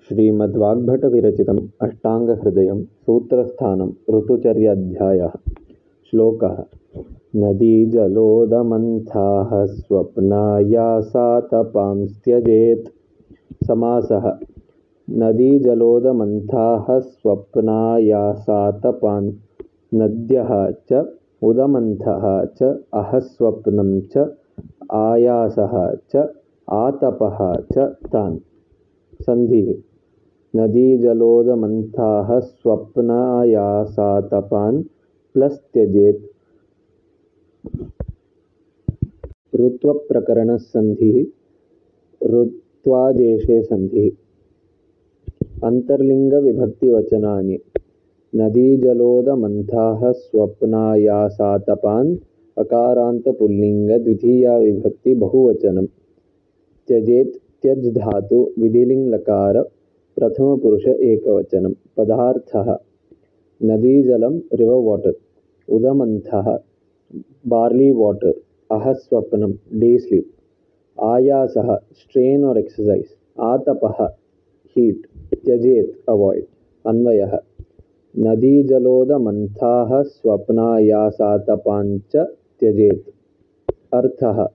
श्रीमद्वाग्भटविरचितम् अष्टाङ्गहृदयं सूत्रस्थानं ऋतुचर्याध्यायः। श्लोकः। नदीजलोदमन्थाः स्वप्नायासातपांस्त्यजेत्। समासः। नदीजलोदमन्थाः स्वप्नायासातपान्। नद्यः च उदमन्थः च अहस्वप्नं च आयासः च आतपः च तान्। संधिः। नदीजलोदमन्थाः स्वप्नायासातपान् प्लस त्यजेत्। ऋत्वप्रकरणसन्धिः। ऋत्वादेशे संधिः। अन्तर्लिङ्गविभक्तिवचनानि। नदीजलोदमन्थाः स्वप्नायासातपान् अकारान्तपुल्लिङ्ग द्वितीया विभक्ति बहुवचनम्। त्यजेत् त्यज् धातु विधिलिङ् लकार प्रथमपुरुष एकवचनम्। पदार्थः। नदीजलं रिवर वाटर। उदमन्थः बार्ली वाटर। अहस्वप्नं डे स्लीप। आयासः स्ट्रेन और एक्सरसाइज। आतपः हीट। त्यजेत् अवॉइड। अन्वयः। नदीजलोदमन्थाः स्वप्नायासातपान् च त्यजेत्। अर्थः।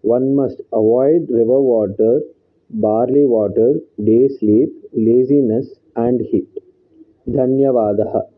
One must avoid river water, barley water, day sleep, laziness and heat. धन्यवादः।